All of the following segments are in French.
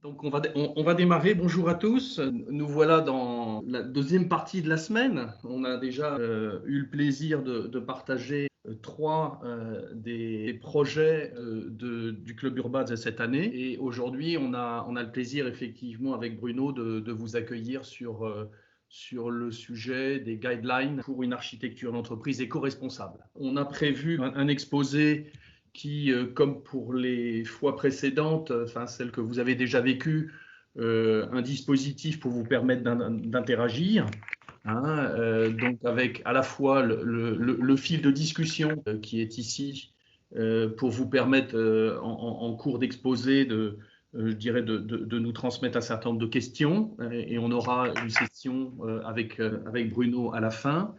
Donc on va démarrer. Bonjour à tous. Nous voilà dans la deuxième partie de la semaine. On a déjà eu le plaisir de partager trois des projets du Club Urbain de cette année. Et aujourd'hui, on a le plaisir effectivement avec Bruno de vous accueillir sur le sujet des guidelines pour une architecture d'entreprise éco-responsable. On a prévu un exposé qui, comme pour les fois précédentes, enfin celles que vous avez déjà vécues, un dispositif pour vous permettre d'interagir. Donc avec à la fois le fil de discussion qui est ici pour vous permettre en cours d'exposé je dirais de nous transmettre un certain nombre de questions et on aura une session avec Bruno à la fin.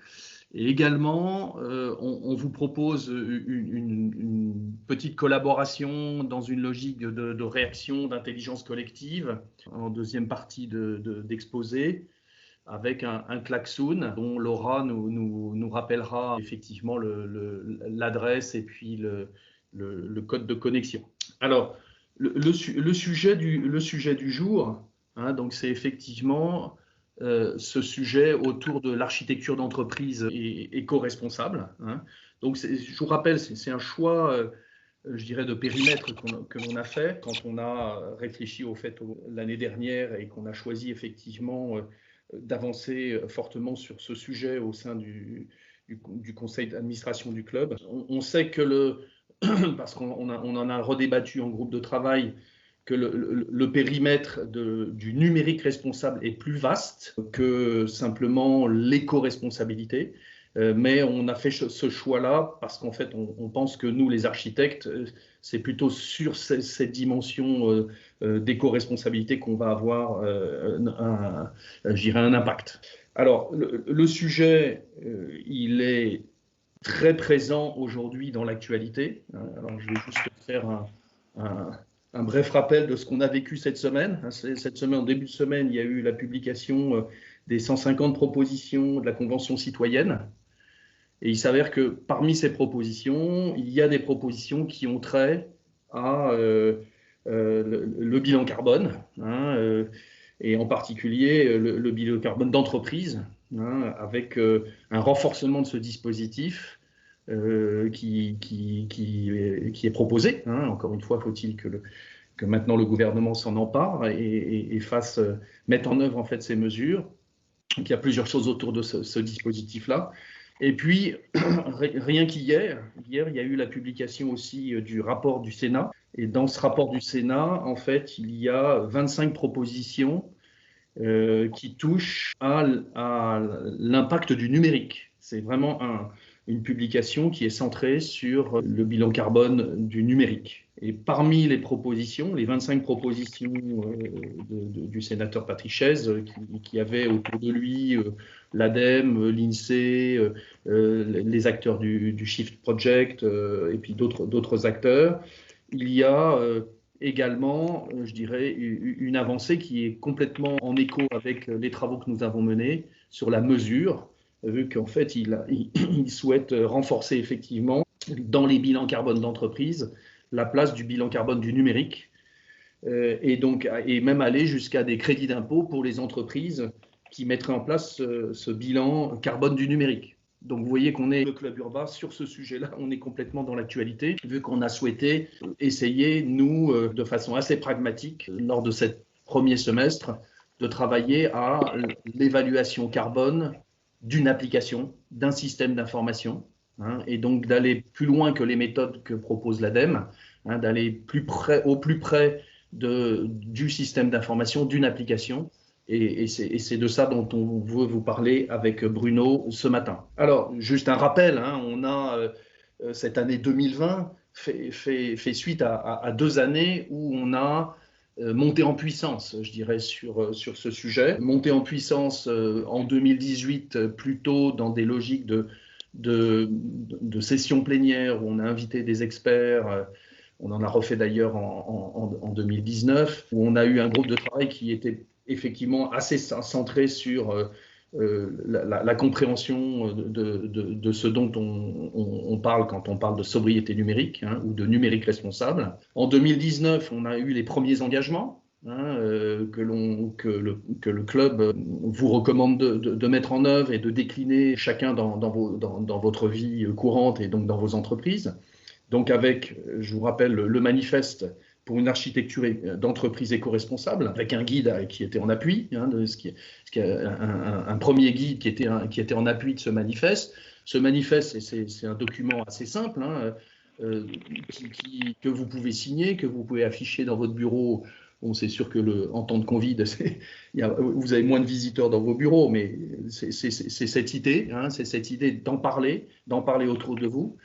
Et également, on vous propose une petite collaboration dans une logique de réaction, d'intelligence collective en deuxième partie d'exposé avec un klaxon dont Laura nous rappellera effectivement l'adresse et puis le code de connexion. Alors, le sujet du jour, donc c'est effectivement ce sujet autour de l'architecture d'entreprise éco-responsable. Donc, je vous rappelle, c'est un choix, je dirais, de périmètre que l'on a fait quand on a réfléchi au fait l'année dernière et qu'on a choisi effectivement d'avancer fortement sur ce sujet au sein du conseil d'administration du club. On sait que parce qu'on en a redébattu en groupe de travail, que le périmètre du numérique responsable est plus vaste que simplement l'éco-responsabilité. Mais on a fait ce choix-là parce qu'en fait, on pense que nous, les architectes, c'est plutôt sur cette dimension d'éco-responsabilité qu'on va avoir je dirais un impact. Alors, le sujet, il est très présent aujourd'hui dans l'actualité. Alors, je vais juste faire un bref rappel de ce qu'on a vécu cette semaine. Cette semaine, en début de semaine, il y a eu la publication des 150 propositions de la Convention citoyenne. Et il s'avère que parmi ces propositions, il y a des propositions qui ont trait à le bilan carbone, et en particulier le bilan carbone d'entreprise, avec un renforcement de ce dispositif qui est proposé. Encore une fois, faut-il que maintenant le gouvernement s'en empare et mette en œuvre en fait ces mesures. Donc, il y a plusieurs choses autour de ce dispositif-là. Et puis, rien qu'hier, il y a eu la publication aussi du rapport du Sénat. Et dans ce rapport du Sénat, en fait, il y a 25 propositions qui touchent à l'impact du numérique. C'est vraiment une publication qui est centrée sur le bilan carbone du numérique. Et parmi les propositions, les 25 propositions du sénateur Patrick Chaize, qui avait autour de lui l'ADEME, l'INSEE, les acteurs du Shift Project et puis d'autres acteurs, il y a également, je dirais, une avancée qui est complètement en écho avec les travaux que nous avons menés sur la mesure, vu qu'en fait, il souhaite renforcer effectivement dans les bilans carbone d'entreprise la place du bilan carbone du numérique et même aller jusqu'à des crédits d'impôt pour les entreprises qui mettraient en place ce bilan carbone du numérique. Donc vous voyez qu'on est le Club Urbain sur ce sujet-là, on est complètement dans l'actualité, vu qu'on a souhaité essayer, nous, de façon assez pragmatique, lors de ce premier semestre, de travailler à l'évaluation carbone d'une application, d'un système d'information, et donc d'aller plus loin que les méthodes que propose l'ADEME, d'aller au plus près du système d'information, d'une application. Et c'est de ça dont on veut vous parler avec Bruno ce matin. Alors, juste un rappel, on a cette année 2020 fait suite à 2 années où on a monté en puissance, je dirais, sur ce sujet. Monté en puissance en 2018, plutôt dans des logiques de sessions plénières où on a invité des experts. On en a refait d'ailleurs en 2019, où on a eu un groupe de travail qui était effectivement assez centré sur la compréhension de ce dont on parle quand on parle de sobriété numérique ou de numérique responsable. En 2019, on a eu les premiers engagements que le club vous recommande de mettre en œuvre et de décliner chacun dans votre vie courante et donc dans vos entreprises. Donc avec, je vous rappelle, le manifeste pour une architecture d'entreprise éco-responsable, avec un guide qui était en appui, un premier guide qui était en appui de ce manifeste. Ce manifeste, c'est un document assez simple, que vous pouvez signer, que vous pouvez afficher dans votre bureau. Bon, c'est sûr que en temps de Covid, vous avez moins de visiteurs dans vos bureaux, mais c'est cette idée, c'est cette idée d'en parler autour de vous.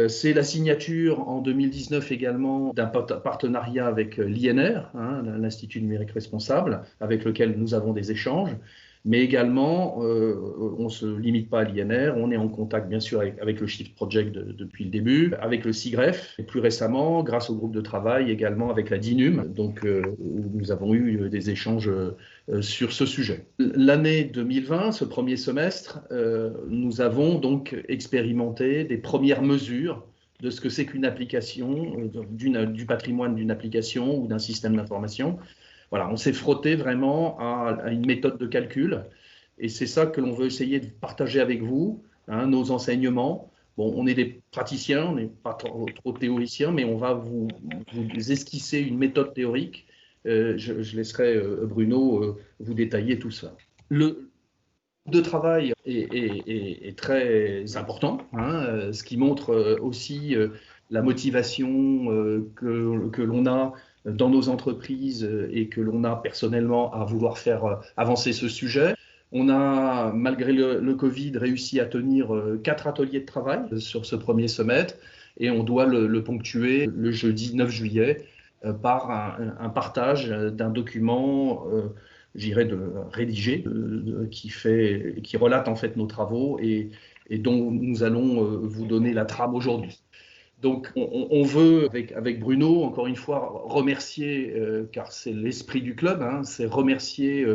C'est la signature en 2019 également d'un partenariat avec l'INR, l'Institut numérique responsable, avec lequel nous avons des échanges. Mais également, on ne se limite pas à l'INR, on est en contact bien sûr avec le Shift Project depuis le début, avec le SIGREF, et plus récemment, grâce au groupe de travail, également avec la DINUM, donc où nous avons eu des échanges sur ce sujet. L'année 2020, ce premier semestre, nous avons donc expérimenté des premières mesures de ce que c'est qu'une application, du patrimoine d'une application ou d'un système d'information. Voilà, on s'est frotté vraiment à une méthode de calcul et c'est ça que l'on veut essayer de partager avec vous, nos enseignements. Bon, on est des praticiens, on n'est pas trop théoriciens, mais on va vous esquisser une méthode théorique. Je laisserai Bruno vous détailler tout ça. Le de travail est très important, ce qui montre aussi la motivation que l'on a dans nos entreprises et que l'on a personnellement à vouloir faire avancer ce sujet. On a, malgré le Covid, réussi à tenir 4 ateliers de travail sur ce premier semestre et on doit le ponctuer le jeudi 9 juillet par un partage d'un document rédigé qui relate en fait nos travaux et dont nous allons vous donner la trame aujourd'hui. Donc, on veut, avec Bruno, encore une fois, remercier, car c'est l'esprit du club, c'est remercier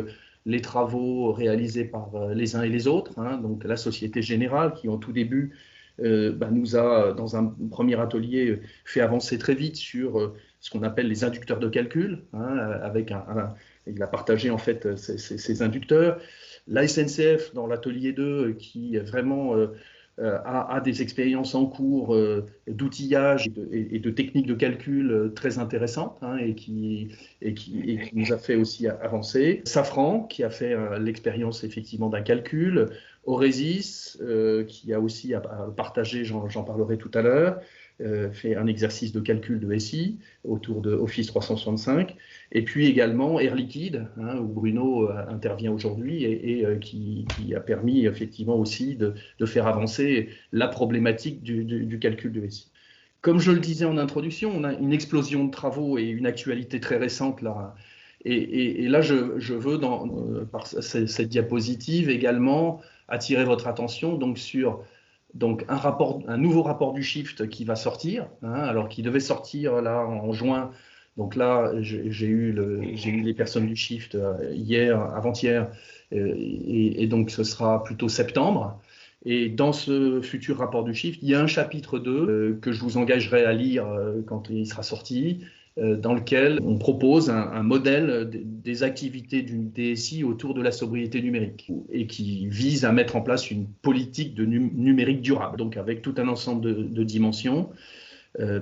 les travaux réalisés par les uns et les autres, donc la Société Générale, qui, en tout début, nous a, dans un premier atelier, fait avancer très vite sur ce qu'on appelle les inducteurs de calcul, il a partagé, en fait, ces inducteurs. La SNCF, dans l'atelier 2, qui vraiment a des expériences en cours d'outillage et de techniques de calcul très intéressantes et qui nous a fait aussi avancer. Safran, qui a fait l'expérience effectivement d'un calcul. Oresis, qui a aussi partagé, j'en parlerai tout à l'heure, fait un exercice de calcul de SI autour de Office 365, et puis également Air Liquide, où Bruno intervient aujourd'hui et qui a permis effectivement aussi de faire avancer la problématique du calcul de SI. Comme je le disais en introduction, on a une explosion de travaux et une actualité très récente là. Et là, je veux, par cette diapositive également, attirer votre attention sur un nouveau rapport du Shift qui va sortir, alors qui devait sortir là en juin. Donc là, j'ai eu les personnes du Shift hier, avant-hier, et donc ce sera plutôt septembre. Et dans ce futur rapport du Shift, il y a un chapitre 2 que je vous engagerai à lire quand il sera sorti, dans lequel on propose un modèle des activités d'une DSI autour de la sobriété numérique et qui vise à mettre en place une politique de numérique durable, donc avec tout un ensemble de dimensions.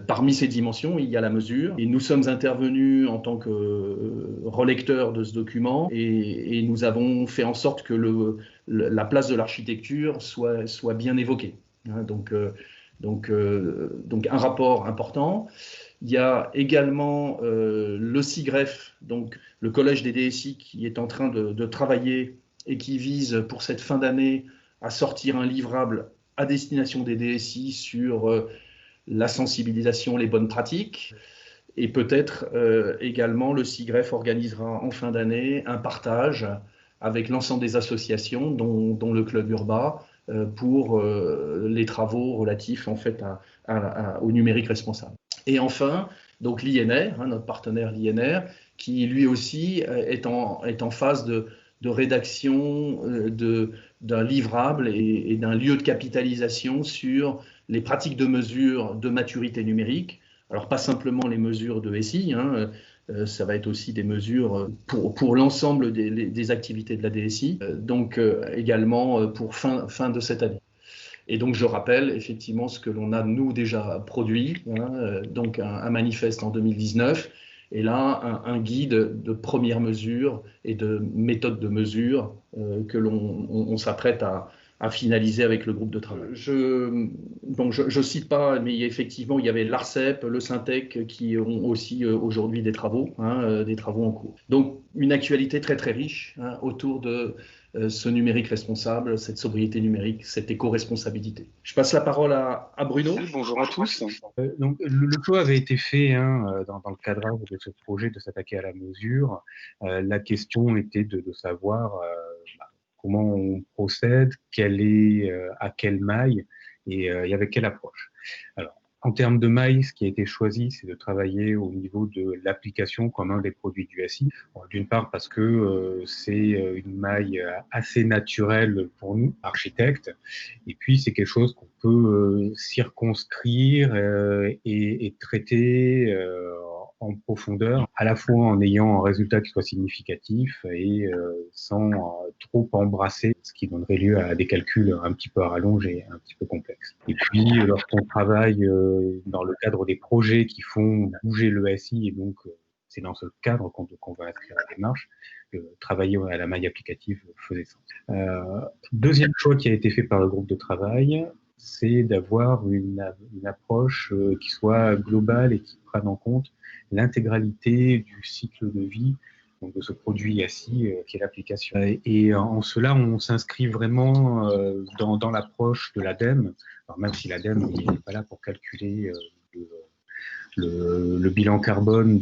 Parmi ces dimensions, il y a la mesure. Et nous sommes intervenus en tant que relecteurs de ce document et nous avons fait en sorte que la place de l'architecture soit bien évoquée. Donc un rapport important. Il y a également le SIGREF, donc le Collège des DSI, qui est en train de travailler et qui vise pour cette fin d'année à sortir un livrable à destination des DSI sur la sensibilisation, les bonnes pratiques. Et peut-être également le SIGREF organisera en fin d'année un partage avec l'ensemble des associations, dont le Club Urba, pour les travaux relatifs en fait au numérique responsable. Et enfin, donc l'INR, notre partenaire l'INR, qui lui aussi est en phase de rédaction d'un livrable et d'un lieu de capitalisation sur les pratiques de mesure de maturité numérique. Alors pas simplement les mesures de SI, Ça va être aussi des mesures pour l'ensemble des activités de la DSI, donc également pour fin de cette année. Et donc, je rappelle effectivement ce que l'on a, nous, déjà produit, donc un manifeste en 2019, et là, un guide de premières mesures et de méthodes de mesure que l'on s'apprête à finaliser avec le groupe de travail. Je cite pas, mais effectivement, il y avait l'ARCEP, le Syntec qui ont aussi aujourd'hui des travaux en cours. Donc, une actualité très, très riche autour de ce numérique responsable, cette sobriété numérique, cette éco-responsabilité. Je passe la parole à Bruno. Oui, bonjour à tous. Donc, le choix avait été fait dans le cadrage de ce projet de s'attaquer à la mesure. La question était de savoir comment on procède, à quelle maille et avec quelle approche. Alors, en termes de maille, ce qui a été choisi, c'est de travailler au niveau de l'application comme un des produits du SI. D'une part parce que c'est une maille assez naturelle pour nous, architectes, et puis c'est quelque chose qu'on peut circonscrire et traiter en profondeur, à la fois en ayant un résultat qui soit significatif et sans trop embrasser, ce qui donnerait lieu à des calculs un petit peu à rallonge et un petit peu complexes. Et puis, lorsqu'on travaille dans le cadre des projets qui font bouger le SI, et donc c'est dans ce cadre qu'on va inscrire la démarche, travailler à la maille applicative faisait sens. Deuxième choix qui a été fait par le groupe de travail, c'est d'avoir une approche qui soit globale et qui prenne en compte l'intégralité du cycle de vie donc de ce produit assis qui est l'application. Et en cela, on s'inscrit vraiment dans l'approche de l'ADEME, alors même si l'ADEME n'est pas là pour calculer le bilan carbone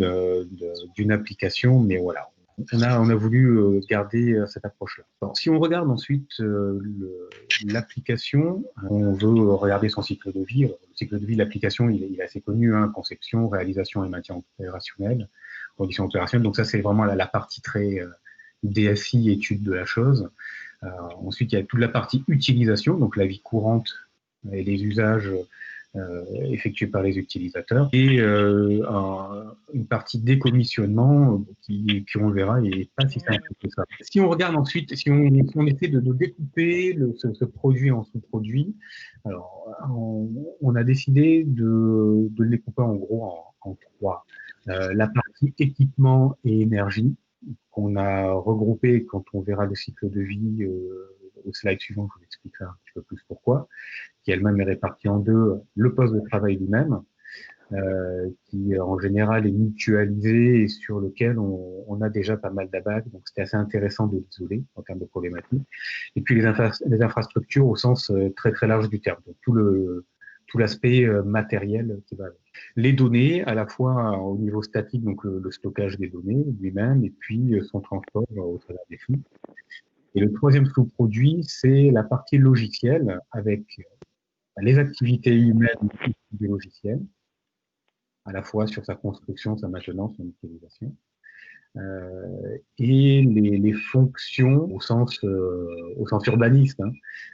d'une application, mais voilà, on a voulu garder cette approche-là. Si on regarde ensuite l'application, on veut regarder son cycle de vie. Le cycle de vie de l'application, il est assez connu, conception, réalisation et maintien opérationnel, conditions opérationnelles. Donc ça, c'est vraiment la partie très DSI, étude de la chose. Ensuite, il y a toute la partie utilisation, donc la vie courante et les usages effectués par les utilisateurs, et une partie décommissionnement qui on le verra, est pas si simple que ça. Si on regarde ensuite, si on essaie de découper ce produit en sous-produits, alors on a décidé de le découper en gros en trois. La partie équipement et énergie, qu'on a regroupé quand on verra le cycle de vie au slide suivant, je vous expliquerai un petit peu plus pourquoi, qui elle-même est répartie en deux, le poste de travail lui-même, qui en général est mutualisé et sur lequel on a déjà pas mal d'abacs, donc c'était assez intéressant de l'isoler en termes de problématiques. Et puis les infrastructures au sens très très large du terme, donc tout l'aspect matériel qui va avec. Les données, à la fois au niveau statique, donc le stockage des données lui-même, et puis son transport au travers des flux. Et le troisième sous-produit, c'est la partie logicielle avec les activités humaines des logiciels, à la fois sur sa construction, sa maintenance, son utilisation, et les fonctions au sens urbaniste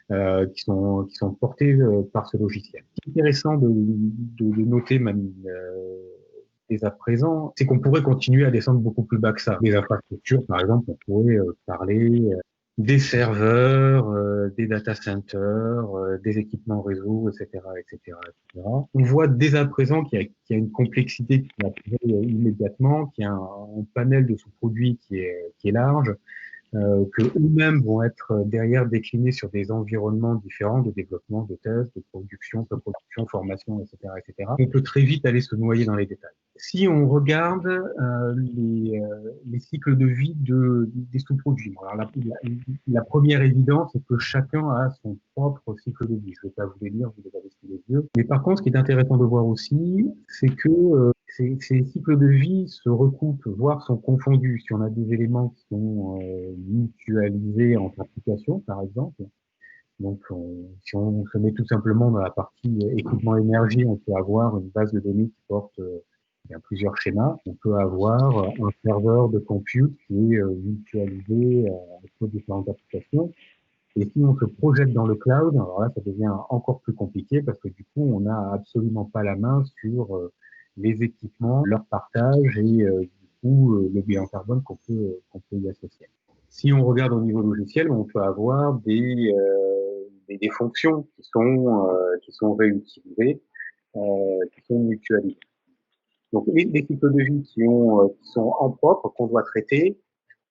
qui sont portées par ce logiciel. Ce qui est intéressant de noter même dès à présent, c'est qu'on pourrait continuer à descendre beaucoup plus bas que ça. Les infrastructures, par exemple, on pourrait parler des serveurs, des data centers, des équipements réseau, etc., etc., etc. On voit dès à présent qu'il y a une complexité qui apparaît immédiatement, qu'il y a un panel de sous-produits qui est large, que eux-mêmes vont être derrière déclinés sur des environnements différents de développement, de tests, de production, post-production, formation, etc., etc. On peut très vite aller se noyer dans les détails. Si on regarde les cycles de vie des sous-produits, alors la première évidence, c'est que chacun a son propre cycle de vie. Je ne vais pas vous les lire, vous les avez sous les yeux. Mais par contre, ce qui est intéressant de voir aussi, c'est que ces cycles de vie se recoupent, voire sont confondus. Si on a des éléments qui sont mutualisés entre applications, par exemple, donc si on se met tout simplement dans la partie équipement énergie, on peut avoir une base de données qui porte plusieurs schémas. On peut avoir un serveur de compute qui est mutualisé entre différentes applications. Et si on se projette dans le cloud, alors là, ça devient encore plus compliqué parce que du coup, on n'a absolument pas la main sur les équipements, leur partage et du ou le bilan carbone qu'on peut y associer. Si on regarde au niveau logiciel, on peut avoir des fonctions qui sont réutilisées, qui sont mutualisées. Donc les cycles de vie qui sont en propre, qu'on doit traiter,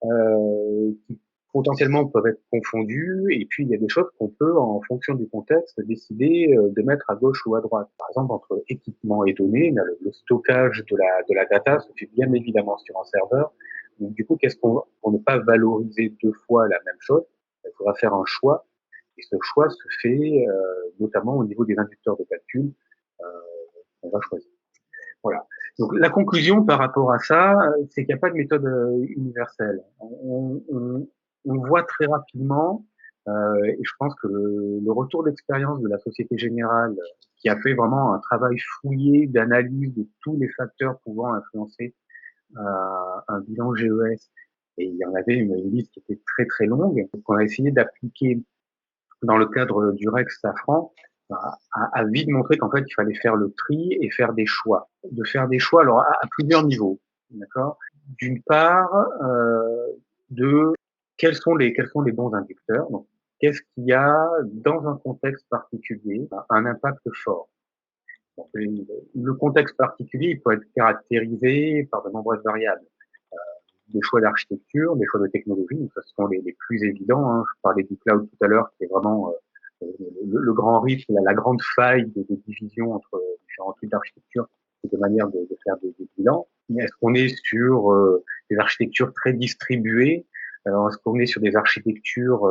qui potentiellement peuvent être confondus, et puis il y a des choses qu'on peut, en fonction du contexte, décider de mettre à gauche ou à droite. Par exemple, entre équipement et données, le stockage de la data se fait bien évidemment sur un serveur. Donc du coup, qu'est-ce qu'on pour ne pas valoriser deux fois la même chose, il faudra faire un choix, et ce choix se fait notamment au niveau des inducteurs de calcul qu'on va choisir. Voilà. Donc la conclusion par rapport à ça, c'est qu'il n'y a pas de méthode universelle. On voit très rapidement, et je pense que le retour d'expérience de la Société Générale, qui a fait vraiment un travail fouillé d'analyse de tous les facteurs pouvant influencer un bilan GES, et il y en avait une liste qui était très très longue, qu'on a essayé d'appliquer dans le cadre du REX Safran, a vite montré qu'en fait, il fallait faire le tri et faire des choix. De faire des choix, alors à plusieurs niveaux, d'accord. D'une part, de quels sont les bons inducteurs. Donc, qu'est-ce qui a dans un contexte particulier un impact fort. Donc, le contexte particulier, il peut être caractérisé par de nombreuses variables. Des choix d'architecture, des choix de technologie, donc ça ce sont les plus évidents. Hein. Je parlais du cloud tout à l'heure, qui est vraiment le grand risque, la grande faille de division entre différents types d'architecture et de manière de faire des bilans. Mais est-ce qu'on est sur des architectures très distribuées? Est-ce qu'on est sur des architectures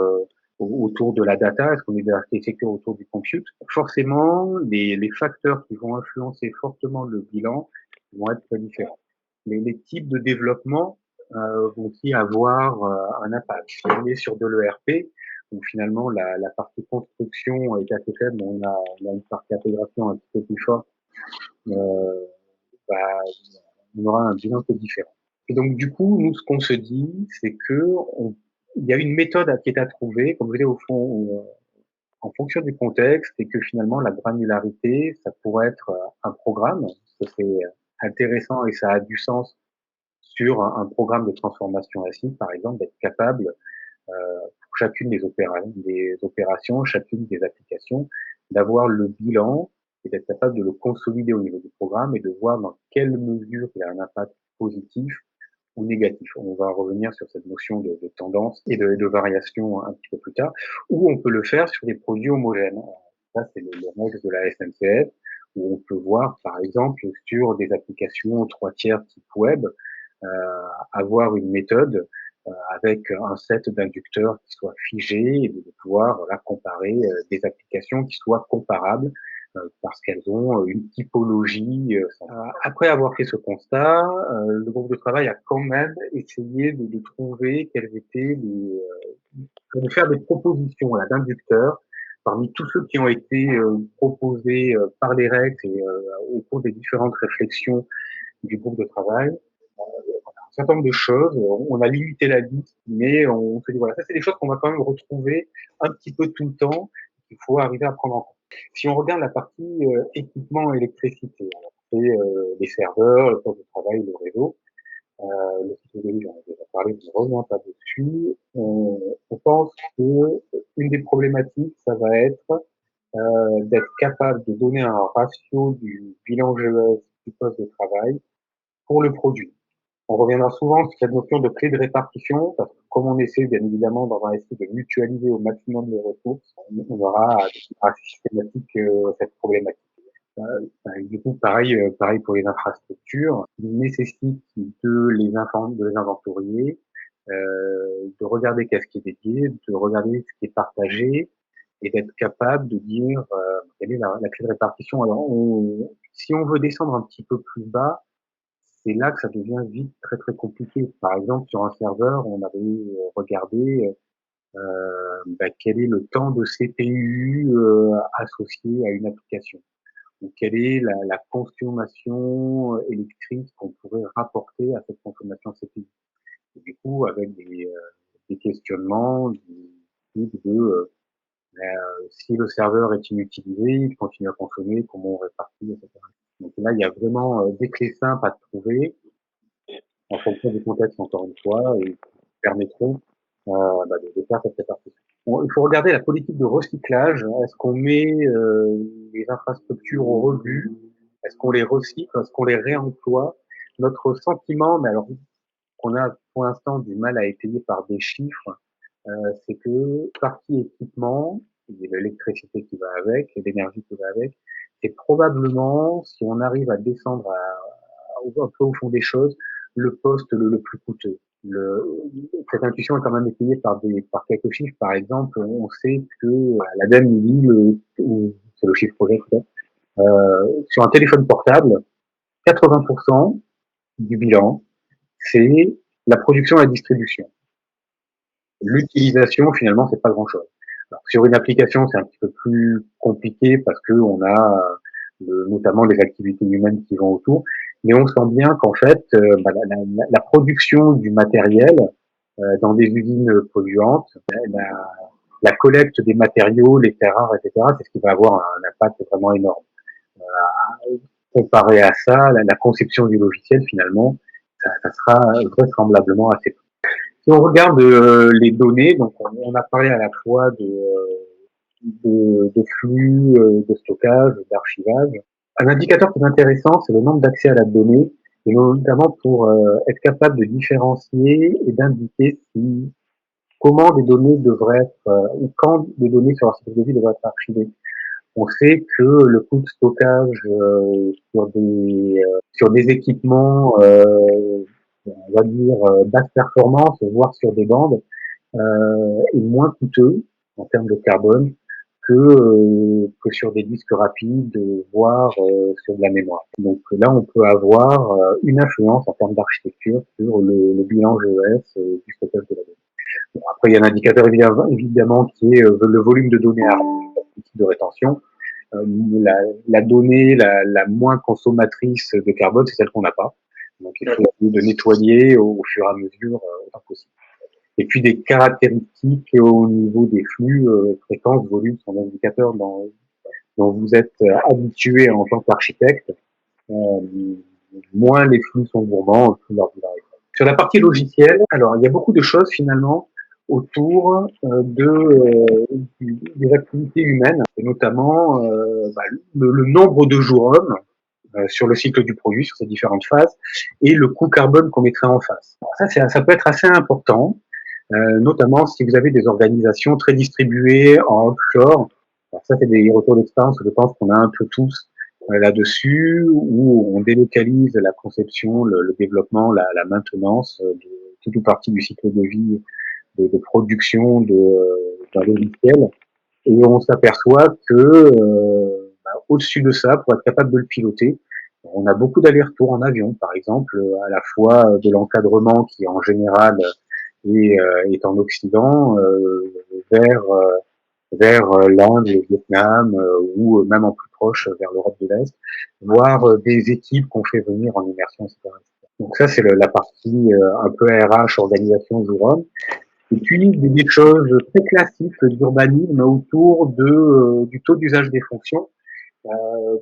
autour de la data? Est-ce qu'on est des architectures autour du compute? Forcément, les facteurs qui vont influencer fortement le bilan vont être très différents. Les types de développement vont aussi avoir un impact. Si on est sur de l'ERP, où finalement la partie construction est assez faible, on a une partie intégration un petit peu plus forte, bah, on aura un bilan qui est différent. Et donc du coup, nous, ce qu'on se dit, c'est que il y a une méthode qui est à trouver, comme vous voyez au fond, en fonction du contexte, et que finalement la granularité, ça pourrait être un programme, ça c'est intéressant et ça a du sens sur un programme de transformation ASIC, par exemple, d'être capable pour chacune des opérations, chacune des applications, d'avoir le bilan et d'être capable de le consolider au niveau du programme et de voir dans quelle mesure il a un impact positif ou négatif. On va revenir sur cette notion de tendance et de variation un petit peu plus tard, ou on peut le faire sur des produits homogènes. Ça, c'est le règle de la SNCF, où on peut voir, par exemple, sur des applications 3/4 type web, avoir une méthode avec un set d'inducteurs qui soit figé et de pouvoir comparer des applications qui soient comparables parce qu'elles ont une typologie. Après avoir fait ce constat, le groupe de travail a quand même essayé de trouver quelles étaient de faire des propositions d'inducteurs parmi tous ceux qui ont été proposés par les REX et au cours des différentes réflexions du groupe de travail. Un certain nombre de choses. On a limité la liste, mais on se dit voilà, ça c'est des choses qu'on va quand même retrouver un petit peu tout le temps, qu'il faut arriver à prendre en compte. Si on regarde la partie équipement électricité, c'est les serveurs, le poste de travail, le réseau, le cycle de vie, j'en ai déjà parlé, je ne reviens pas dessus. On pense que une des problématiques, ça va être d'être capable de donner un ratio du bilan GES du poste de travail pour le produit. On reviendra souvent sur cette notion de clé de répartition, parce que comme on essaie bien évidemment dans un essai de mutualiser au maximum les ressources, on aura systématique cette problématique. Du coup, pareil pour les infrastructures, il nécessite de les inventorier, de regarder qu'est-ce qui est dédié, de regarder ce qui est partagé, et d'être capable de dire quelle est la clé de répartition. Alors, si on veut descendre un petit peu plus bas, c'est là que ça devient vite très très compliqué. Par exemple, sur un serveur, on avait regardé quel est le temps de CPU associé à une application. Donc, quelle est la consommation électrique qu'on pourrait rapporter à cette consommation CPU. Et du coup, avec des questionnements du type de si le serveur est inutilisé, il continue à consommer, comment on répartit, etc. Donc là, il y a vraiment des clés simples à trouver en fonction du contexte, encore une fois, et qui permettront de faire cette répartition. Il faut regarder la politique de recyclage. Est-ce qu'on met les infrastructures au rebut? Est-ce qu'on les recycle? Est-ce qu'on les réemploie? Notre sentiment, mais alors qu'on a pour l'instant du mal à étayer par des chiffres, c'est que partie équipement, et l'électricité qui va avec, et l'énergie qui va avec, c'est probablement, si on arrive à descendre un peu au fond des choses, le poste le plus coûteux. Cette intuition est quand même étayée par quelques chiffres. Par exemple, on sait que l'ADEME dit, c'est le chiffre projet peut-être, sur un téléphone portable, 80% du bilan, c'est la production et la distribution. L'utilisation, finalement, c'est pas grand-chose. Sur une application, c'est un petit peu plus compliqué parce que on a notamment les activités humaines qui vont autour, mais on sent bien qu'en fait, la production du matériel dans des usines polluantes, la collecte des matériaux, les terres rares, etc., c'est ce qui va avoir un impact vraiment énorme. Comparé à ça, la conception du logiciel, finalement, ça sera vraisemblablement assez peu. Si on regarde les données, donc on a parlé à la fois de flux, de stockage, d'archivage. Un indicateur qui est intéressant, c'est le nombre d'accès à la donnée, et notamment pour être capable de différencier et d'indiquer comment des données devraient être, ou quand des données sur leur cycle de vie devraient être archivées. On sait que le coût de stockage sur des équipements, on va dire basse performance, voire sur des bandes, est moins coûteux en termes de carbone que sur des disques rapides, voire sur de la mémoire. Donc là, on peut avoir une influence en termes d'architecture sur le bilan GES du stockage de la donnée. Bon, après, il y a un indicateur évidemment qui est le volume de données à de rétention. La donnée la moins consommatrice de carbone, c'est celle qu'on n'a pas. Donc il faut essayer de nettoyer au fur et à mesure autant que possible. Et puis des caractéristiques au niveau des flux, fréquence, volume, sont des indicateurs dont vous êtes habitué en tant qu'architecte. Moins les flux sont gourmands, plus leur bilan est. Sur la partie logicielle, alors il y a beaucoup de choses finalement autour des activités humaines, et notamment le nombre de jours hommes sur le cycle du produit, sur ces différentes phases, et le coût carbone qu'on mettrait en face. Alors ça peut être assez important, notamment si vous avez des organisations très distribuées en offshore. Alors ça, c'est des retours d'expérience que je pense qu'on a un peu tous là-dessus, où on délocalise la conception, le développement, la maintenance de toute ou partie du cycle de vie de production d'un logiciel, et on s'aperçoit que au-dessus de ça, pour être capable de le piloter, on a beaucoup d'allers-retours en avion, par exemple, à la fois de l'encadrement qui en général est en Occident, vers l'Inde, le Vietnam, ou même en plus proche vers l'Europe de l'Est, voire des équipes qu'on fait venir en immersion, etc. Donc ça, c'est la partie un peu RH, organisation, jour-homme. Et puis des choses très classiques d'urbanisme autour du taux d'usage des fonctions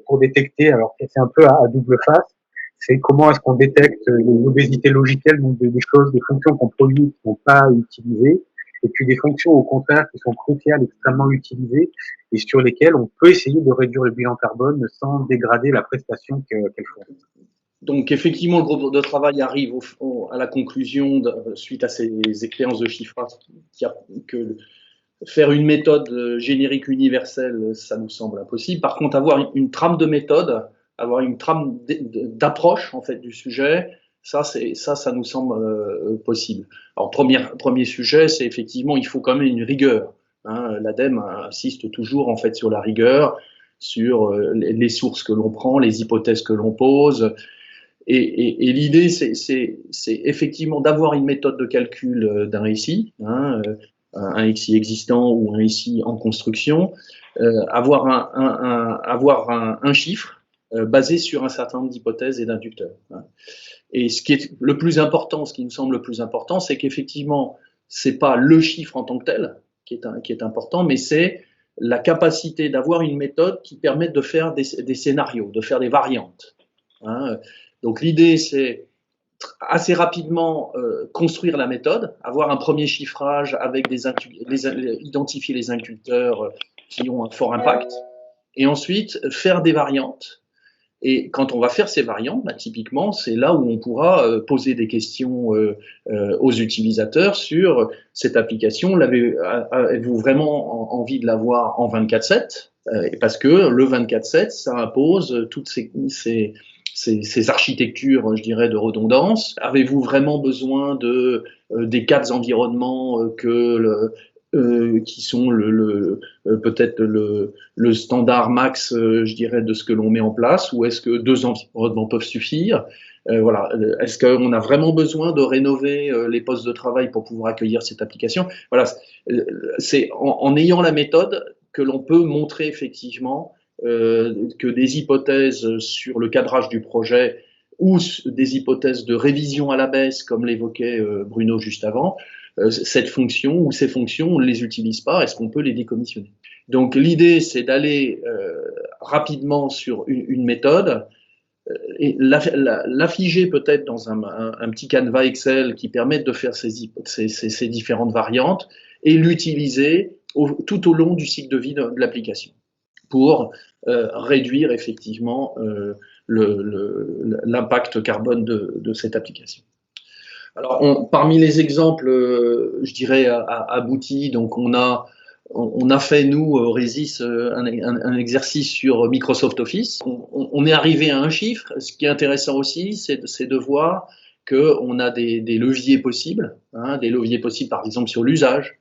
pour détecter. Alors c'est un peu à double face. C'est comment est-ce qu'on détecte les obésités logicielles, donc des choses, des fonctions qu'on produit qui ne sont pas utilisées, et puis des fonctions au contraire qui sont cruciales, extrêmement utilisées, et sur lesquelles on peut essayer de réduire le bilan carbone sans dégrader la prestation qu'elles font. Donc effectivement, le groupe de travail arrive à la conclusion, suite à ces expériences de chiffrage, que faire une méthode générique universelle, ça nous semble impossible. Par contre, avoir une trame de méthode, avoir une trame d'approche en fait du sujet, ça nous semble possible. Alors premier sujet, c'est effectivement, il faut quand même une rigueur. Hein. L'ADEME insiste toujours en fait sur la rigueur, sur les sources que l'on prend, les hypothèses que l'on pose. Et l'idée, c'est effectivement d'avoir une méthode de calcul d'un récit, hein, un récit existant ou un récit en construction, avoir un chiffre basé sur un certain nombre d'hypothèses et d'inducteurs. Hein. Et ce qui est le plus important, ce qui nous semble le plus important, c'est qu'effectivement, c'est pas le chiffre en tant que tel qui est important, mais c'est la capacité d'avoir une méthode qui permette de faire des scénarios, de faire des variantes. Hein. Donc l'idée, c'est assez rapidement construire la méthode, avoir un premier chiffrage avec identifier les inculteurs qui ont un fort impact, et ensuite faire des variantes. Et quand on va faire ces variantes, typiquement, c'est là où on pourra poser des questions aux utilisateurs sur cette application. Avez-vous vraiment envie de l'avoir en 24/7 parce que le 24/7, ça impose toutes ces architectures, je dirais, de redondance. Avez-vous vraiment besoin des 4 environnements qui sont peut-être le standard max, je dirais, de ce que l'on met en place, ou est-ce que 2 environnements peuvent suffire? Voilà. Est-ce qu'on a vraiment besoin de rénover les postes de travail pour pouvoir accueillir cette application? Voilà. C'est en ayant la méthode que l'on peut montrer effectivement que des hypothèses sur le cadrage du projet ou des hypothèses de révision à la baisse, comme l'évoquait Bruno juste avant, cette fonction ou ces fonctions, on ne les utilise pas, est-ce qu'on peut les décommissionner? Donc l'idée, c'est d'aller rapidement sur une méthode et l'afficher peut-être dans un petit canevas Excel qui permette de faire ces différentes variantes et l'utiliser tout au long du cycle de vie de l'application pour réduire effectivement l'impact carbone de cette application. Alors, parmi les exemples, je dirais, aboutis, donc on a fait, nous, au Resys, un exercice sur Microsoft Office. On est arrivé à un chiffre. Ce qui est intéressant aussi, c'est de voir qu'on a des leviers possibles, des leviers possibles, par exemple, sur l'usage,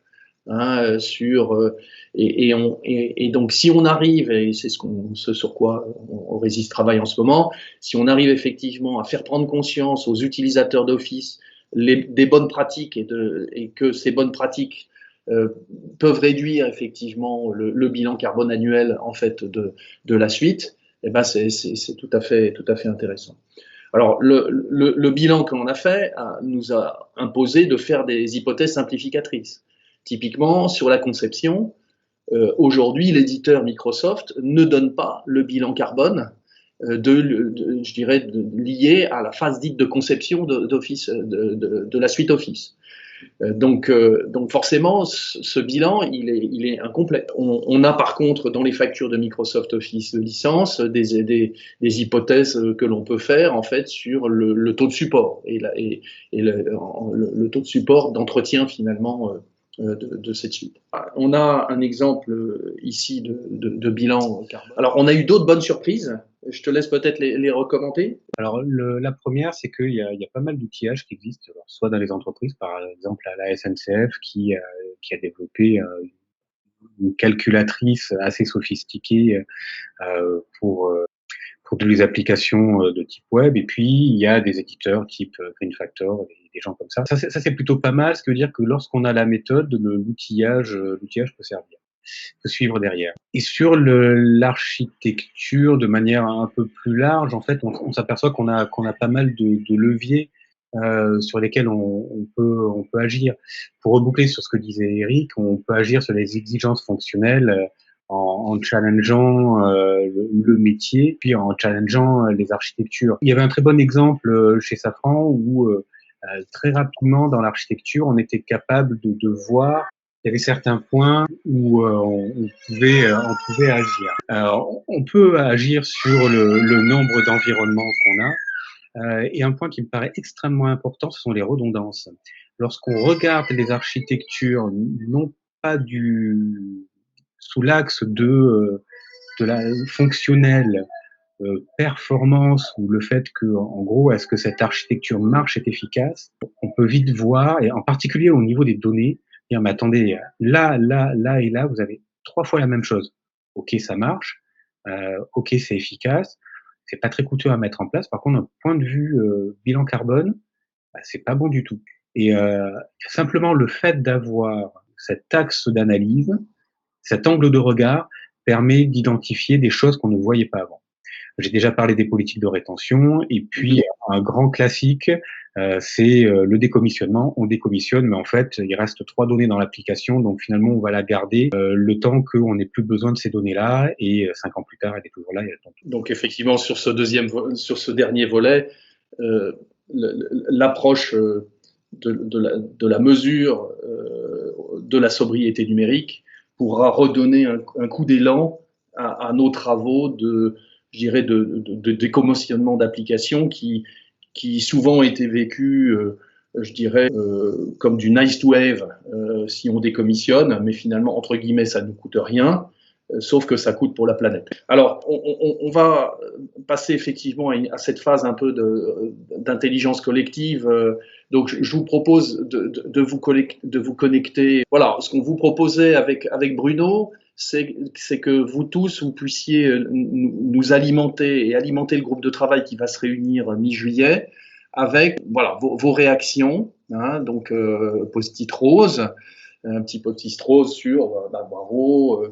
et donc si on arrive, et c'est ce sur quoi on Resys travaille en ce moment, si on arrive effectivement à faire prendre conscience aux utilisateurs d'Office des bonnes pratiques et que ces bonnes pratiques peuvent réduire effectivement le bilan carbone annuel en fait de la suite, eh ben c'est tout à fait intéressant. Alors le bilan que l'on a fait nous a imposé de faire des hypothèses simplificatrices. Typiquement sur la conception, aujourd'hui l'éditeur Microsoft ne donne pas le bilan carbone je dirais, lié à la phase dite de conception d'Office, de la suite Office. Donc forcément, ce bilan, il est incomplet. On a par contre dans les factures de Microsoft Office de licence des hypothèses que l'on peut faire en fait sur le taux de support et le taux de support d'entretien finalement de cette suite. On a un exemple ici de bilan carbone. Alors on a eu d'autres bonnes surprises. Je te laisse peut-être les recommander. Alors, la première, c'est qu'il y a pas mal d'outillages qui existent, alors, soit dans les entreprises, par exemple à la SNCF, qui a développé une calculatrice assez sophistiquée pour des applications de type web. Et puis, il y a des éditeurs type Green Factor, des gens comme ça. Ça, c'est plutôt pas mal, ce qui veut dire que lorsqu'on a la méthode, l'outillage peut servir, peut suivre derrière. Et sur l'architecture, de manière un peu plus large, en fait, on s'aperçoit qu'on a pas mal de leviers sur lesquels on peut agir. Pour reboucler sur ce que disait Eric, on peut agir sur les exigences fonctionnelles en challengeant le métier, puis en challengeant les architectures. Il y avait un très bon exemple chez Safran où très rapidement dans l'architecture, on était capable de voir il y avait certains points où on pouvait agir. Alors, on peut agir sur le nombre d'environnements qu'on a. Et un point qui me paraît extrêmement important, ce sont les redondances. Lorsqu'on regarde les architectures, non pas sous l'axe de la fonctionnelle, performance ou le fait que, en gros, est-ce que cette architecture marche, est efficace, on peut vite voir, et en particulier au niveau des données, dire, mais attendez, là et là, vous avez 3 fois la même chose. Ok, ça marche. Ok, c'est efficace. C'est pas très coûteux à mettre en place. Par contre, d'un point de vue bilan carbone, c'est pas bon du tout. Et simplement le fait d'avoir cet axe d'analyse, cet angle de regard, permet d'identifier des choses qu'on ne voyait pas avant. J'ai déjà parlé des politiques de rétention, et puis un grand classique, c'est le décommissionnement. On décommissionne, mais en fait, il reste 3 données dans l'application, donc finalement, on va la garder le temps qu'on n'ait plus besoin de ces données-là, et 5 ans plus tard, elle est toujours là. Donc effectivement, sur ce dernier volet, l'approche de la mesure de la sobriété numérique pourra redonner un coup d'élan à nos travaux je dirais, de décommissionnement d'applications qui souvent ont été vécues, je dirais, comme du nice to have si on décommissionne, mais finalement, entre guillemets, ça ne nous coûte rien, sauf que ça coûte pour la planète. Alors, on va passer effectivement à cette phase un peu d'intelligence collective. Donc, je vous propose de vous connecter. Voilà, ce qu'on vous proposait avec Bruno, c'est que vous tous, vous puissiez nous alimenter et alimenter le groupe de travail qui va se réunir mi-juillet avec voilà, vos réactions. Hein, donc, post-it rose, un petit post-it rose sur bravo,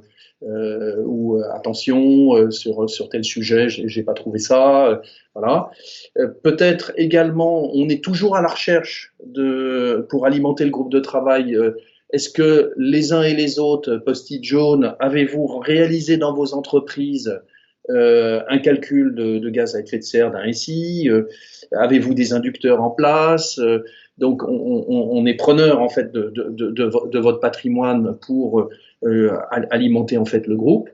ou attention sur tel sujet, j'ai pas trouvé ça, voilà. Peut-être également, on est toujours à la recherche pour alimenter le groupe de travail. Est-ce que les uns et les autres, post-it jaune, avez-vous réalisé dans vos entreprises un calcul de gaz à effet de serre d'un SI? Avez-vous des inducteurs en place? Donc, on est preneur en fait de votre patrimoine pour alimenter en fait le groupe.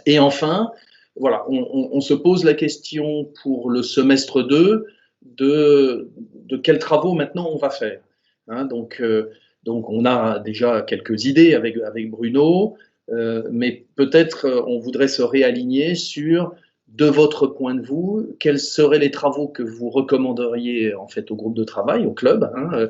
Et enfin, voilà, on se pose la question pour le semestre 2 de quels travaux maintenant on va faire. Hein, donc, on a déjà quelques idées avec Bruno, mais peut-être on voudrait se réaligner sur, de votre point de vue, quels seraient les travaux que vous recommanderiez en fait au groupe de travail, au club, hein,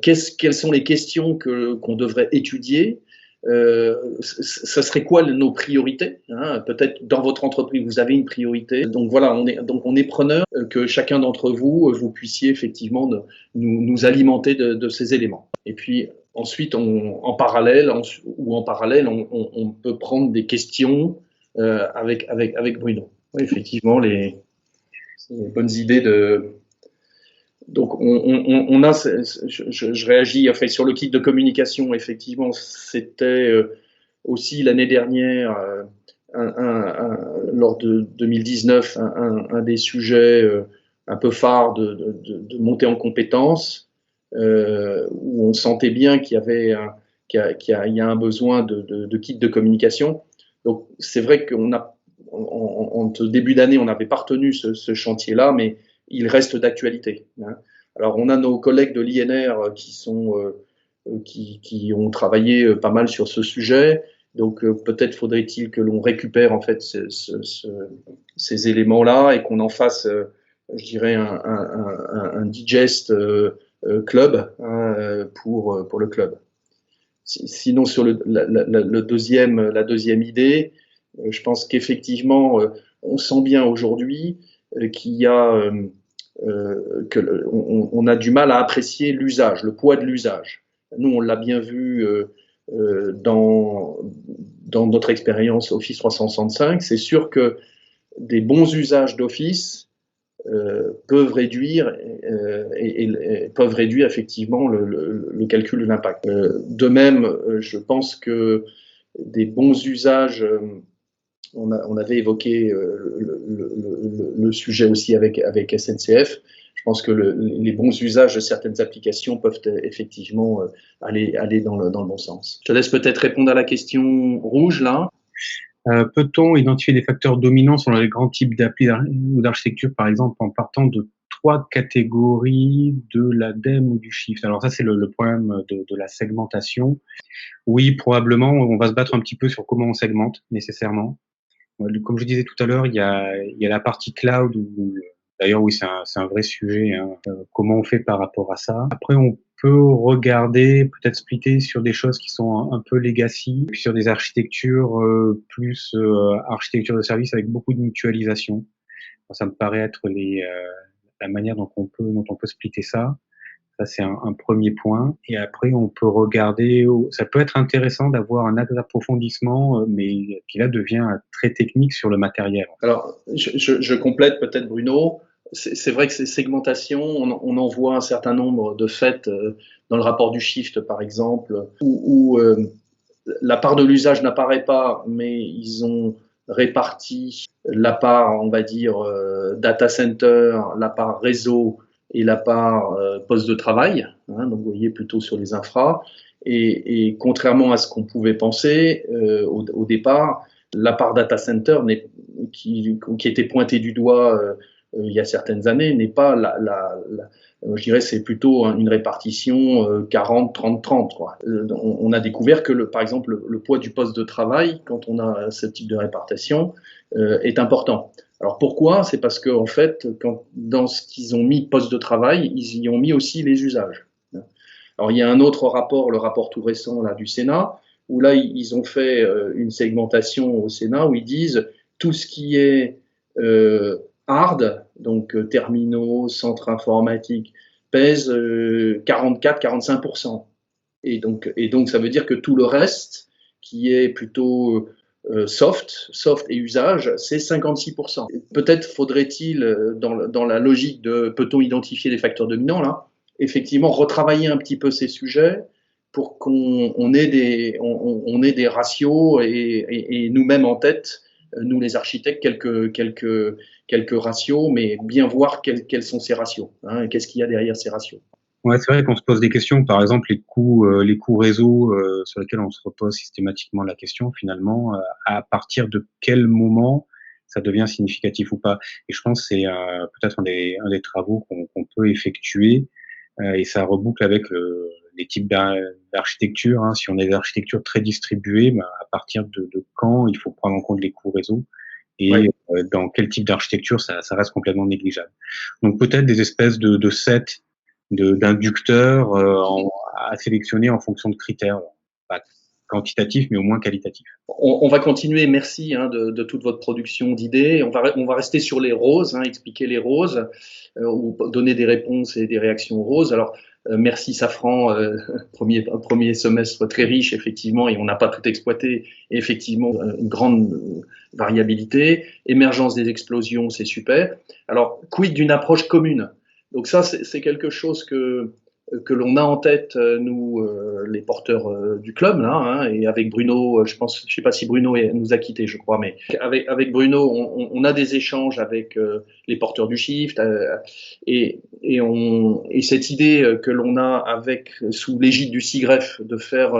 quelles sont les questions qu'on devrait étudier, ça serait quoi nos priorités, hein, peut-être dans votre entreprise vous avez une priorité, donc voilà, on est preneur que chacun d'entre vous puissiez effectivement nous alimenter de ces éléments. Et puis ensuite en parallèle on peut prendre des questions avec Bruno. Oui, effectivement, les bonnes idées donc, on a, je réagis, enfin, sur le kit de communication, effectivement, c'était aussi l'année dernière, lors de 2019, un des sujets un peu phares de montée en compétences, où on sentait bien qu'il y a un besoin de kit de communication. Donc, c'est vrai qu'on a en début d'année, on n'avait pas retenu ce chantier-là, mais il reste d'actualité. Hein. Alors, on a nos collègues de l'INR qui ont travaillé pas mal sur ce sujet. Donc, peut-être faudrait-il que l'on récupère en fait ces éléments-là et qu'on en fasse, je dirais, un digest club, hein, pour le club. Sinon, sur la deuxième idée, je pense qu'effectivement, on sent bien aujourd'hui qu'il y a, on a du mal à apprécier l'usage, le poids de l'usage. Nous, on l'a bien vu dans notre expérience Office 365. C'est sûr que des bons usages d'Office peuvent réduire effectivement le calcul de l'impact. De même, je pense que des bons usages, on avait évoqué le sujet aussi avec SNCF. Je pense que les bons usages de certaines applications peuvent effectivement aller dans le bon sens. Je te laisse peut-être répondre à la question rouge, là. Peut-on identifier des facteurs dominants sur les grands types d'appli ou d'architecture, par exemple, en partant de 3 catégories de l'ADEME ou du Shift? Alors ça, c'est le problème de la segmentation. Oui, probablement, on va se battre un petit peu sur comment on segmente, nécessairement. Comme je disais tout à l'heure, il y a la partie cloud où, d'ailleurs, oui, c'est un vrai sujet, hein, comment on fait par rapport à ça. Après, on peut regarder, peut-être splitter sur des choses qui sont un peu legacy, puis sur des architectures plus architecture de service avec beaucoup de mutualisation. Ça me paraît être la manière dont on peut splitter ça. Ça, c'est un premier point. Et après, on peut regarder, ça peut être intéressant d'avoir un approfondissement, mais qui là devient très technique sur le matériel. Alors, je complète peut-être, Bruno. C'est vrai que ces segmentations, on en voit un certain nombre de faits dans le rapport du Shift, par exemple, où la part de l'usage n'apparaît pas, mais ils ont réparti la part, on va dire, data center, la part réseau et la part poste de travail, hein, donc vous voyez plutôt sur les infras. Et contrairement à ce qu'on pouvait penser au départ, la part data center qui était pointée du doigt il y a certaines années n'est pas je dirais c'est plutôt une répartition 40-30-30. On a découvert que par exemple le poids du poste de travail quand on a ce type de répartition est important. Alors pourquoi? C'est parce que en fait, dans ce qu'ils ont mis poste de travail, ils y ont mis aussi les usages. Alors il y a un autre rapport, le rapport tout récent là du Sénat, où là ils ont fait une segmentation au Sénat où ils disent tout ce qui est hard, donc terminaux, centres informatiques, pèse 44-45%. Et donc ça veut dire que tout le reste, qui est plutôt soft et usage, c'est 56%. Peut-être faudrait-il, dans la logique de peut-on identifier les facteurs dominants, là, effectivement retravailler un petit peu ces sujets pour qu'on ait des ratios et nous-mêmes en tête, nous les architectes, quelques ratios, mais bien voir quels sont ces ratios, hein, qu'est-ce qu'il y a derrière ces ratios. Ouais, c'est vrai qu'on se pose des questions. Par exemple, les coûts réseau sur lesquels on se repose systématiquement la question, finalement, à partir de quel moment ça devient significatif ou pas. Et je pense que c'est peut-être un des travaux qu'on peut effectuer, et ça reboucle avec les types d'architecture. Hein. Si on a des architectures très distribuées, ben, à partir de quand il faut prendre en compte les coûts réseau et dans quel type d'architecture ça reste complètement négligeable. Donc peut-être des espèces de sets d'inducteurs à sélectionner en fonction de critères, pas quantitatifs, mais au moins qualitatifs. On va continuer, merci hein, de toute votre production d'idées. On va rester sur les roses, hein, expliquer les roses, ou donner des réponses et des réactions aux roses. Alors, merci Safran, premier semestre très riche, effectivement, et on n'a pas tout exploité, et effectivement, une grande variabilité. Émergence des explosions, c'est super. Alors, quid d'une approche commune? Donc ça, c'est quelque chose que l'on a en tête, nous, les porteurs du club, là, hein, et avec Bruno, je sais pas si Bruno nous a quittés, je crois, mais avec Bruno, on a des échanges avec les porteurs du shift, et cette idée que l'on a sous l'égide du SIGREF de faire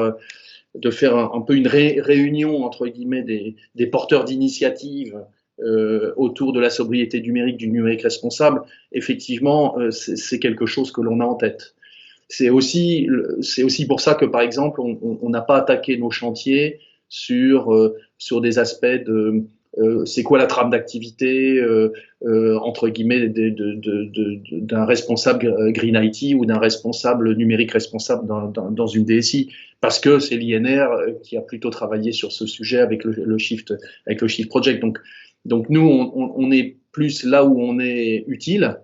un peu une réunion entre guillemets des porteurs d'initiatives autour de la sobriété numérique, du numérique responsable, effectivement, c'est quelque chose que l'on a en tête. C'est aussi pour ça que, par exemple, on n'a pas attaqué nos chantiers sur des aspects de c'est quoi la trame d'activité entre guillemets d'un responsable Green IT ou d'un responsable numérique responsable dans une DSI, parce que c'est l'INR qui a plutôt travaillé sur ce sujet avec le Shift Project. Donc nous, on est plus là où on est utile.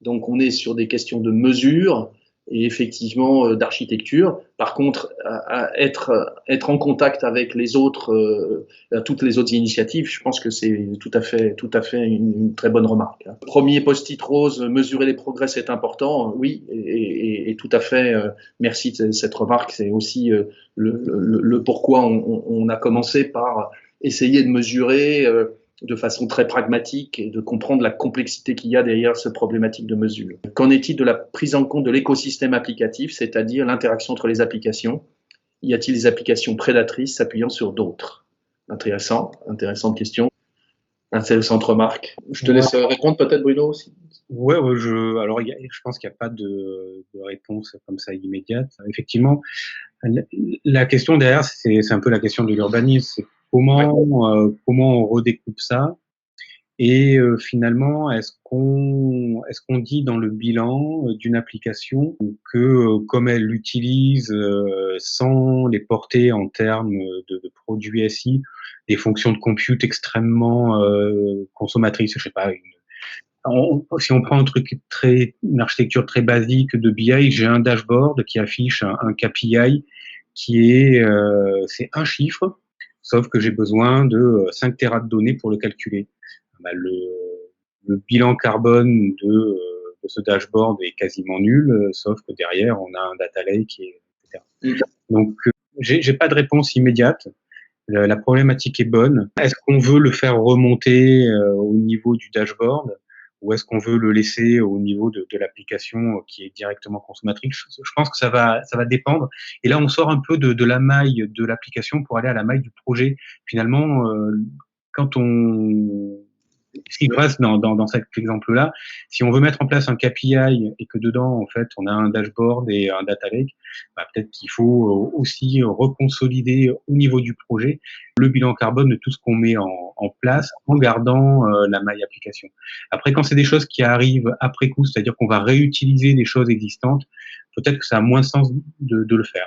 Donc on est sur des questions de mesure et effectivement d'architecture. Par contre, à être en contact avec les autres, toutes les autres initiatives, je pense que c'est tout à fait une très bonne remarque. Premier post-it rose, mesurer les progrès, c'est important. Oui, et tout à fait. Merci de cette remarque. C'est aussi le pourquoi on a commencé par essayer de mesurer de façon très pragmatique et de comprendre la complexité qu'il y a derrière cette problématique de mesure. Qu'en est-il de la prise en compte de l'écosystème applicatif, c'est-à-dire l'interaction entre les applications? Y a-t-il des applications prédatrices s'appuyant sur d'autres? Intéressante question, intéressante remarque. Je te laisse répondre peut-être, Bruno, aussi. Ouais, je pense qu'il n'y a pas de réponse comme ça immédiate. Effectivement, la question derrière, c'est un peu la question de l'urbanisme. C'est comment on redécoupe ça, et finalement, est-ce qu'on dit dans le bilan d'une application que comme elle l'utilise sans les porter en termes de produits SI, des fonctions de compute extrêmement consommatrices, je sais pas, si on prend une architecture très basique de BI, j'ai un dashboard qui affiche un KPI qui est c'est un chiffre, sauf que j'ai besoin de 5 téras de données pour le calculer. Bah, le bilan carbone de ce dashboard est quasiment nul, sauf que derrière on a un data lake, etc. Donc j'ai pas de réponse immédiate. La problématique est bonne. Est-ce qu'on veut le faire remonter au niveau du dashboard, ou est-ce qu'on veut le laisser au niveau de l'application qui est directement consommatrice? Je pense que ça va dépendre. Et là, on sort un peu de la maille de l'application pour aller à la maille du projet. Finalement, quand on ce qui se passe dans cet exemple-là, si on veut mettre en place un KPI et que dedans, en fait, on a un dashboard et un data lake, bah, peut-être qu'il faut aussi reconsolider au niveau du projet le bilan carbone de tout ce qu'on met en place en gardant la maille application. Après, quand c'est des choses qui arrivent après coup, c'est-à-dire qu'on va réutiliser des choses existantes, peut-être que ça a moins sens de le faire.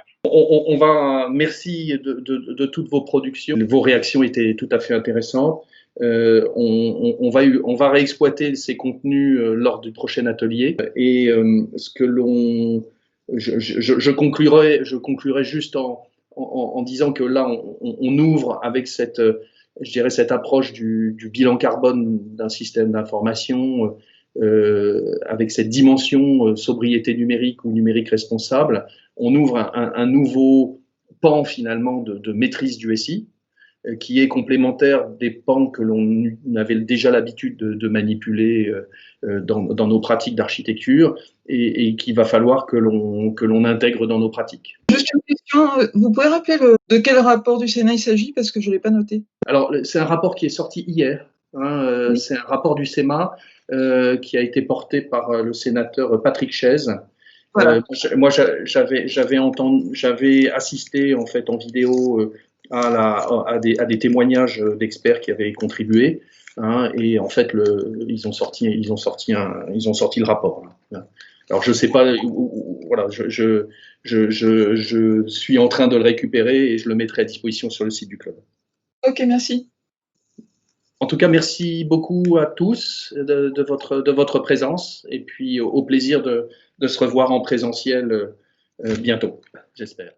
Merci de toutes vos productions. Vos réactions étaient tout à fait intéressantes. On va réexploiter ces contenus lors du prochain atelier. Et je conclurai juste en disant que là, on ouvre avec cette approche du bilan carbone d'un système d'information, avec cette dimension sobriété numérique ou numérique responsable. On ouvre un nouveau pan finalement de maîtrise du SI, qui est complémentaire des pans que l'on avait déjà l'habitude de manipuler dans nos pratiques d'architecture et qu'il va falloir que l'on intègre dans nos pratiques. Juste une question, vous pouvez rappeler de quel rapport du Sénat il s'agit parce que je ne l'ai pas noté. Alors, c'est un rapport qui est sorti hier. Oui. C'est un rapport du SEMA qui a été porté par le sénateur Patrick Chaize. Voilà. Moi, j'avais assisté en fait en vidéo à des témoignages d'experts qui avaient contribué, et en fait ils ont sorti le rapport. Alors je sais pas, voilà, je suis en train de le récupérer et je le mettrai à disposition sur le site du club. Ok, merci. En tout cas, merci beaucoup à tous de votre présence et puis au plaisir de se revoir en présentiel bientôt, j'espère.